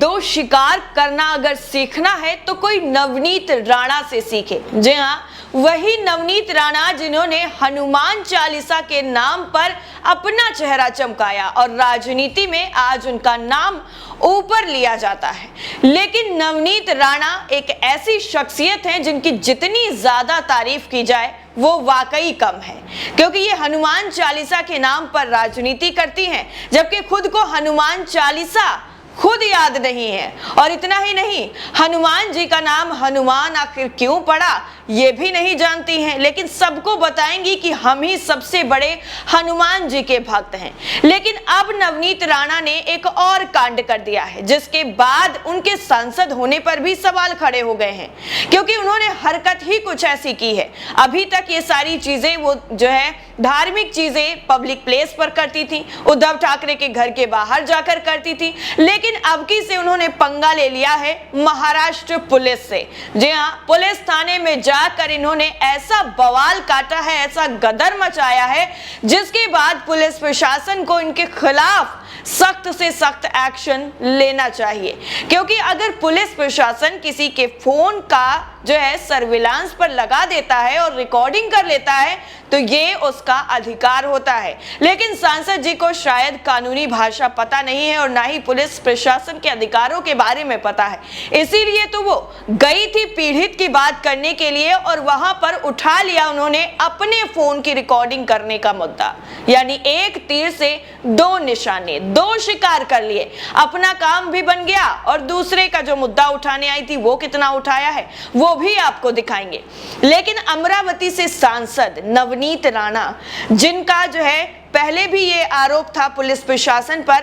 दो शिकार करना अगर सीखना है तो कोई नवनीत राणा से सीखे। जी हाँ, वही नवनीत राणा जिन्होंने हनुमान चालीसा के नाम पर अपना चेहरा चमकाया और राजनीति में आज उनका नाम ऊपर लिया जाता है। लेकिन नवनीत राणा एक ऐसी शख्सियत है जिनकी जितनी ज्यादा तारीफ की जाए वो वाकई कम है, क्योंकि ये हनुमान चालीसा के नाम पर राजनीति करती हैं, जबकि खुद को हनुमान चालीसा खुद याद नहीं है। और इतना ही नहीं, हनुमान जी का नाम हनुमान आखिर क्यों पड़ा ये भी नहीं जानती हैं, लेकिन सबको बताएंगी कि हम ही सबसे बड़े हनुमान जी के भक्त हैं। लेकिन अब नवनीत राणा ने एक और कांड कर दिया है, जिसके बाद उनके सांसद होने पर भी सवाल खड़े हो गए हैं, क्योंकि उन्होंने हरकत ही कुछ ऐसी की है। अभी तक ये सारी चीजें वो जो है धार्मिक चीजें पब्लिक प्लेस पर करती थी, उद्धव ठाकरे के घर के बाहर जाकर करती थी, लेकिन अब की से उन्होंने पंगा ले लिया है महाराष्ट्र पुलिस से। जी हाँ, पुलिस थाने में जाकर इन्होंने ऐसा बवाल काटा है, ऐसा गदर मचाया है, जिसके बाद पुलिस प्रशासन को इनके खिलाफ सख्त से सख्त एक्शन लेना चाहिए। क्योंकि अगर पुलिस प्रशासन किसी के फोन का जो है सर्विलांस पर लगा देता है और रिकॉर्डिंग कर लेता है तो ये उसका अधिकार होता है, लेकिन सांसद जी को शायद कानूनी भाषा पता नहीं है और ना ही पुलिस प्रशासन के अधिकारों के बारे में पता है। इसीलिए तो वो गई थी पीड़ित की बात करने के लिए और वहां पर उठा लिया उन्होंने अपने फोन की रिकॉर्डिंग करने का मुद्दा। यानी एक तीर से दो निशाने, दो शिकार कर लिए। अपना काम भी बन गया और दूसरे का जो मुद्दा उठाने आई थी वो कितना उठाया है वो भी आपको दिखाएंगे। लेकिन अमरावती से सांसद नवनीत राणा, जिनका जो है पहले भी ये आरोप था पुलिस प्रशासन पर,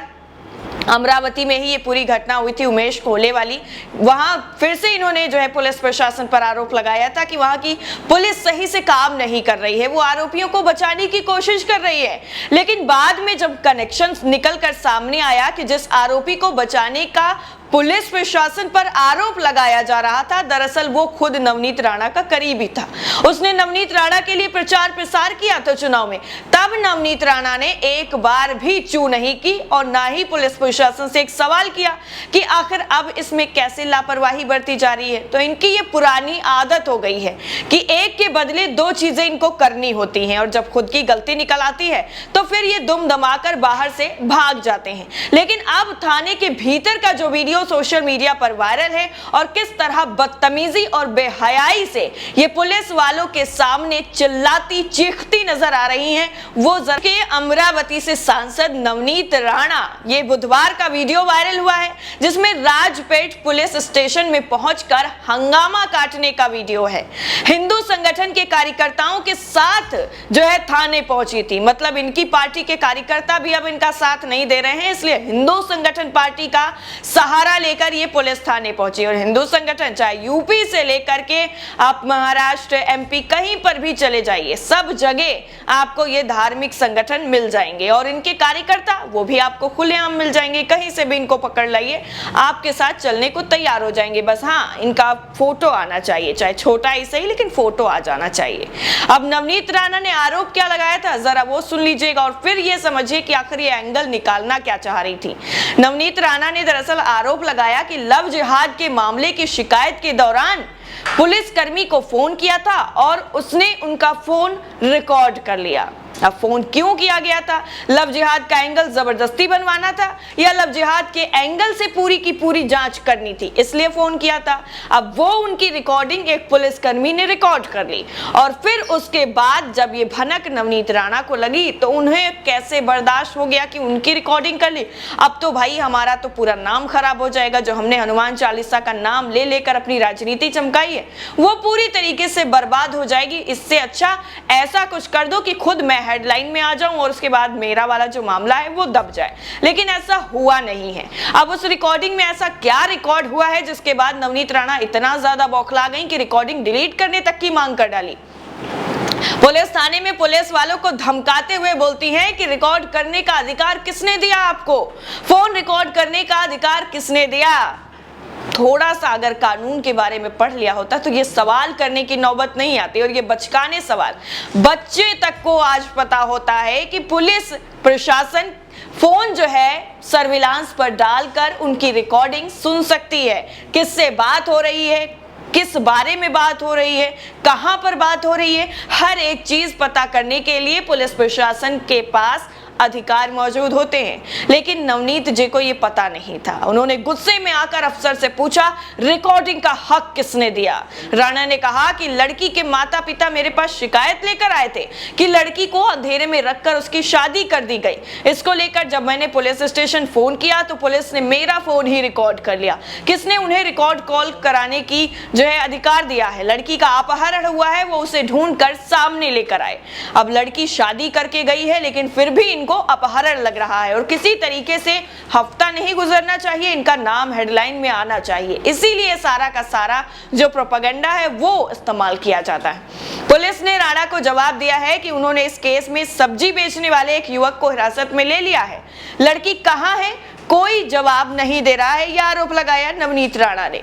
अमरावती में ही ये पूरी घटना हुई थी उमेश कोले वाली, वहां फिर से इन्होंने जो है पुलिस प्रशासन पर आरोप लगाया था कि वहां की पुलिस सही से काम नहीं कर रही है, वो आरोपियों को बचाने की कोशिश कर रही है। लेकिन बाद में जब कनेक्शन निकल कर सामने आया कि जिस आरोपी को बचाने का पुलिस प्रशासन पर आरोप लगाया जा रहा था, दरअसल वो खुद नवनीत राणा का करीबी था। उसने नवनीत राणा के लिए प्रचार प्रसार किया था चुनाव में। तब नवनीत राणा ने एक बार भी चू नहीं की और ना ही पुलिस प्रशासन से एक सवाल किया कि आखिर अब इसमें कैसे लापरवाही बरती जा रही है। तो इनकी ये पुरानी आदत हो गई है कि एक के बदले दो चीजें इनको करनी होती हैं और जब खुद की गलती निकल आती है तो फिर ये दुम दमाकर बाहर से भाग जाते हैं। लेकिन अब थाने के भीतर का जो वीडियो सोशल मीडिया पर वायरल है और किस तरह बदतमीजी और बेहयाई से ये पुलिस वालों के सामने चिल्लाती चीखती नजर आ रही हैं, वो जरा अमरावती से सांसद नवनीत राणा, ये बुधवार का वीडियो वायरल हुआ है जिसमें राजपेट पुलिस स्टेशन में पहुंचकर हंगामा काटने का वीडियो है। हिंदू संगठन के कार्यकर्ताओं के साथ जो है थाने पहुंची थी, मतलब इनकी पार्टी के कार्यकर्ता भी अब इनका साथ नहीं दे रहे हैं, इसलिए हिंदू संगठन पार्टी का सहारा लेकर ये पुलिस थाने पहुंची। और हिंदू संगठन चाहे यूपी से लेकर के आप महाराष्ट्र, एमपी, कहीं पर भी चले जाइए, सब जगह आपको ये धार्मिक संगठन मिल जाएंगे और इनके कार्यकर्ता वो भी आपको खुलेआम मिल जाएंगे। कहीं से भी इनको पकड़ लाइए, आपके साथ चलने को तैयार हो जाएंगे। बस हाँ, इनका फोटो आना चाहिए, चाहे छोटा ही सही, लेकिन फोटो आ जाना चाहिए। अब नवनीत राणा ने आरोप क्या लगाया था जरा वो सुन लीजिएगा और फिर ये समझिए कि आखिर ये एंगल निकालना क्या चाह रही थी। नवनीत राणा ने दरअसल आरोप लगाया कि लव जिहाद के मामले की शिकायत के दौरान पुलिसकर्मी को फोन किया था और उसने उनका फोन रिकॉर्ड कर लिया। अब फोन क्यों किया गया था? लव जिहाद का एंगल जबरदस्ती बनवाना था या लव जिहाद के एंगल से पूरी की पूरी जांच करनी थी, इसलिए फोन किया था। अब वो उनकी रिकॉर्डिंग एक पुलिसकर्मी ने रिकॉर्ड कर ली और फिर उसके बाद जब ये भनक नवनीत राणा को लगी तो उन्हें कैसे बर्दाश्त हो गया कि उनकी रिकॉर्डिंग कर ली। अब तो भाई हमारा तो पूरा नाम खराब हो जाएगा, जो हमने हनुमान चालीसा का नाम ले लेकर अपनी राजनीति चमकाई है वो पूरी तरीके से बर्बाद हो जाएगी। इससे अच्छा ऐसा कुछ कर दो कि खुद मैं हेडलाइन में आ जाऊं और उसके बाद मेरा वाला जो मामला है वो दब जाए, लेकिन ऐसा हुआ नहीं है। अब उस रिकॉर्डिंग में ऐसा क्या रिकॉर्ड हुआ है जिसके बाद नवनीत राणा इतना ज्यादा बौखला गई कि रिकॉर्डिंग डिलीट करने तक की मांग कर डाली। पुलिस थाने में पुलिस वालों को धमकाते हुए बोलती है कि रिकॉर्ड करने का अधिकार किसने दिया आपको? फोन रिकॉर्ड करने का अधिकार किसने दिया? थोड़ा सा अगर कानून के बारे में पढ़ लिया होता तो ये सवाल करने की नौबत नहीं आती। और ये बचकाने सवाल बच्चे तक को आज पता होता है कि पुलिस प्रशासन फोन जो है सर्विलांस पर डालकर उनकी रिकॉर्डिंग सुन सकती है। किससे बात हो रही है, किस बारे में बात हो रही है, कहां पर बात हो रही है, हर एक चीज पता करने के लिए पुलिस प्रशासन के पास अधिकार मौजूद होते हैं। लेकिन नवनीत जी को ये पता नहीं था। उन्होंने गुस्से में आकर अफसर से पूछा, रिकॉर्डिंग का हक किसने दिया? राणा ने कहा कि लड़की के माता पिता मेरे पास शिकायत लेकर आए थे कि लड़की को अंधेरे में रखकर उसकी शादी कर दी गई। इसको लेकर जब मैंने पुलिस स्टेशन फोन किया तो पुलिस ने मेरा फोन ही रिकॉर्ड कर लिया। किसने उन्हें रिकॉर्ड कॉल कराने की जो है अधिकार दिया है? लड़की का अपहरण हुआ है, वो उसे ढूंढकर सामने लेकर आए। अब लड़की शादी करके गई है, लेकिन फिर भी को अपहरण लग रहा है और किसी तरीके से हफ्ता नहीं गुजरना चाहिए, इनका नाम हेडलाइन में आना चाहिए। इसीलिए सारा का सारा जो प्रोपेगेंडा है वो इस्तेमाल किया जाता है। पुलिस ने राणा को जवाब दिया है कि उन्होंने इस केस में सब्जी बेचने वाले एक युवक को हिरासत में ले लिया है। लड़की कहां है, कोई जवाब नहीं दे रहा है, यह आरोप लगाया नवनीत राणा ने।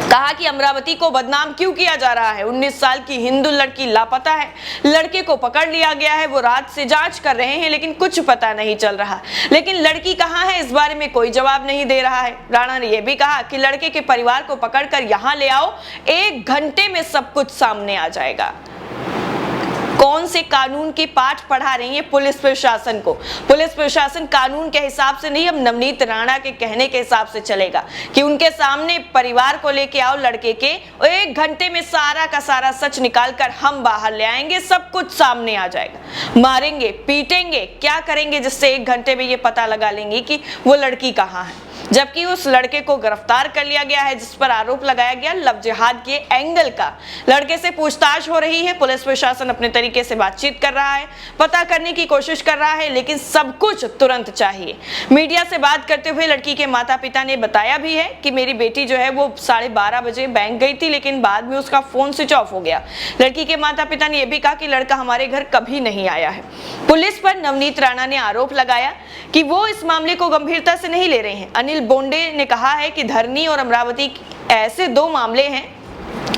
कहा कि अमरावती को बदनाम क्यों किया जा रहा है? 19 साल की हिंदू लड़की लापता है, लड़के को पकड़ लिया गया है, वो रात से जांच कर रहे हैं लेकिन कुछ पता नहीं चल रहा। लेकिन लड़की कहां है, इस बारे में कोई जवाब नहीं दे रहा है। राणा ने यह भी कहा कि लड़के के परिवार को पकड़कर यहां ले आओ, 1 घंटे में सब कुछ सामने आ जाएगा। कौन से कानून के पाठ पढ़ा रही है पुलिस प्रशासन को? पुलिस प्रशासन कानून के हिसाब से नहीं, अब नवनीत राणा के कहने के हिसाब से चलेगा कि उनके सामने परिवार को लेके आओ लड़के के, 1 घंटे में सारा का सारा सच निकालकर हम बाहर ले आएंगे, सब कुछ सामने आ जाएगा। मारेंगे, पीटेंगे, क्या करेंगे जिससे 1 घंटे में ये पता लगा लेंगे कि वो लड़की कहाँ है। जबकि उस लड़के को गिरफ्तार कर लिया गया है जिस पर आरोप लगाया गया लव जिहाद के एंगल का। लड़के से पूछताछ हो रही है, पुलिस प्रशासन अपने तरीके से बातचीत कर रहा है, पता करने की कोशिश कर रहा है, लेकिन सब कुछ तुरंत चाहिए। मीडिया से बात करते हुए लड़की के माता पिता ने बताया भी है कि मेरी बेटी जो है वो 12:30 बजे बैंक गई थी, लेकिन बाद में उसका फोन स्विच ऑफ हो गया। लड़की के माता पिता ने यह भी कहा कि लड़का हमारे घर कभी नहीं आया है। पुलिस पर नवनीत राणा ने आरोप लगाया कि वो इस मामले को गंभीरता से नहीं ले रहे हैं। अनिल बोंडे ने कहा है कि धरनी और अमरावती ऐसे 2 मामले हैं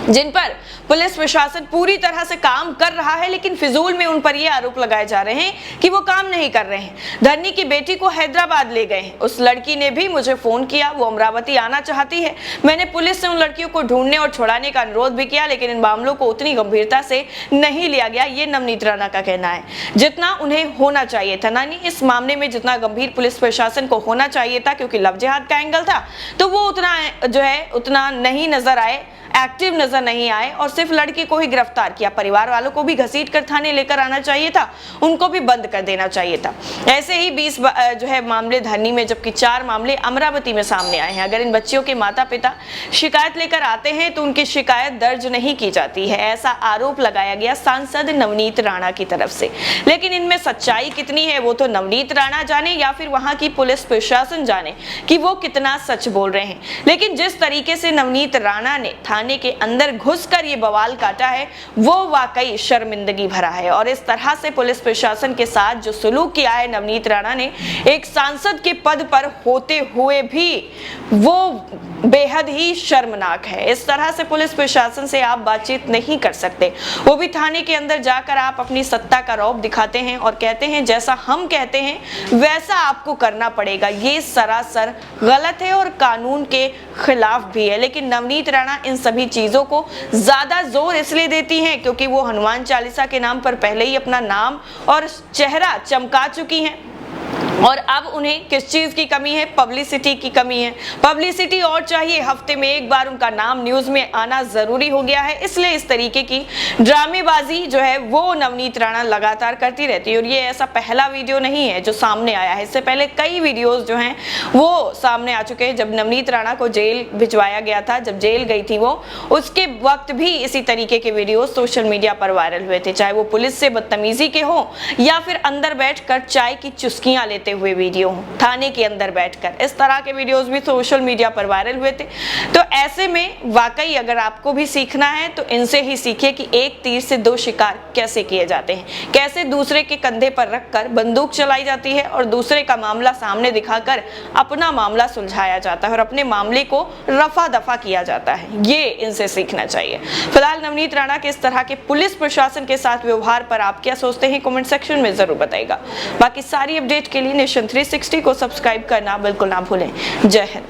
जिन पर पुलिस प्रशासन पूरी तरह से काम कर रहा है, लेकिन फिजूल में उन पर ये आरोप लगाए जा रहे हैं कि वो काम नहीं कर रहे हैं। धरनी की बेटी को हैदराबाद ले गए हैं, उस लड़की ने भी मुझे फोन किया, वो अमरावती आना चाहती है। मैंने पुलिस से उन लड़कियों को ढूंढने और छुड़ाने का अनुरोध भी किया, लेकिन इन मामलों को उतनी गंभीरता से नहीं लिया गया, ये नवनीत राणा का कहना है, जितना उन्हें होना चाहिए था। नानी, इस मामले में जितना गंभीर पुलिस प्रशासन को होना चाहिए था, क्योंकि लव जिहाद का एंगल था, तो वो उतना जो है उतना नहीं नजर आए, एक्टिव नजर नहीं आए और सिर्फ लड़की को ही गिरफ्तार किया। परिवार वालों को भी घसीट कर थाने लेकर आना चाहिए था, उनको भी बंद कर देना चाहिए था। ऐसे ही 20 जो है मामले धरनी में, जबकि 4 मामले अमरावती में सामने आए हैं। अगर इन बच्चियों के माता पिता शिकायत लेकर आते हैं तो उनकी शिकायत दर्ज नहीं की जाती है, ऐसा आरोप लगाया गया सांसद नवनीत राणा की तरफ से। लेकिन इनमें सच्चाई कितनी है वो तो नवनीत राणा जाने या फिर वहां की पुलिस प्रशासन जाने कि वो कितना सच बोल रहे हैं। लेकिन जिस तरीके से नवनीत राणा ने थाने के अंदर घुसकर ये बवाल काटा है वो वाकई शर्मिंदगी भरा है। और इस तरह से पुलिस प्रशासन के साथ जो सलूक किया है नवनीत राणा ने, एक सांसद के पद पर होते हुए भी, वो बेहद ही शर्मनाक है। इस तरह से पुलिस प्रशासन से आप बातचीत नहीं कर सकते, वो भी थाने के अंदर जाकर आप अपनी सत्ता का रौब दिखाते हैं और कहते हैं जैसा हम कहते हैं वैसा आपको करना पड़ेगा। ये सरासर गलत है और कानून के खिलाफ भी है। लेकिन नवनीत राणा इन सभी चीजों को ज्यादा जोर इसलिए देती हैं क्योंकि वो हनुमान चालीसा के नाम पर पहले ही अपना नाम और चेहरा चमका चुकी हैं और अब उन्हें किस चीज की कमी है? पब्लिसिटी की कमी है। पब्लिसिटी और चाहिए, हफ्ते में एक बार उनका नाम न्यूज में आना जरूरी हो गया है, इसलिए इस तरीके की ड्रामेबाजी जो है वो नवनीत राणा लगातार करती रहती है। और ये ऐसा पहला वीडियो नहीं है जो सामने आया है, इससे पहले कई वीडियोस जो हैं वो सामने आ चुके हैं। जब नवनीत राणा को जेल भिजवाया गया था, जब जेल गई थी वो, उसके वक्त भी इसी तरीके के वीडियो सोशल मीडिया पर वायरल हुए थे, चाहे वो पुलिस से बदतमीजी के हो या फिर अंदर बैठकर चाय की चुस्कियां लेते हुए वीडियो थाने के अंदर बैठकर, इस तरह के वीडियोस भी सोशल मीडिया पर वायरल हुए थे। तो ऐसे में वाकई अगर आपको भी सीखना है तो इनसे ही सीखिए कि एक तीर से 2 शिकार कैसे किए जाते हैं, कैसे दूसरे के कंधे पर रखकर बंदूक चलाई जाती है और दूसरे का मामला सामने दिखाकर अपना मामला सुलझाया जाता है और अपने मामले को रफा दफा किया जाता है। ये इनसे सीखना चाहिए। फिलहाल नवनीत राणा के इस तरह के पुलिस प्रशासन के साथ व्यवहार पर आप क्या सोचते हैं, कमेंट सेक्शन में जरूर बताइएगा। बाकी सारी अपडेट के लिए नेशन 360 को सब्सक्राइब करना बिल्कुल ना भूलें। जय हिंद।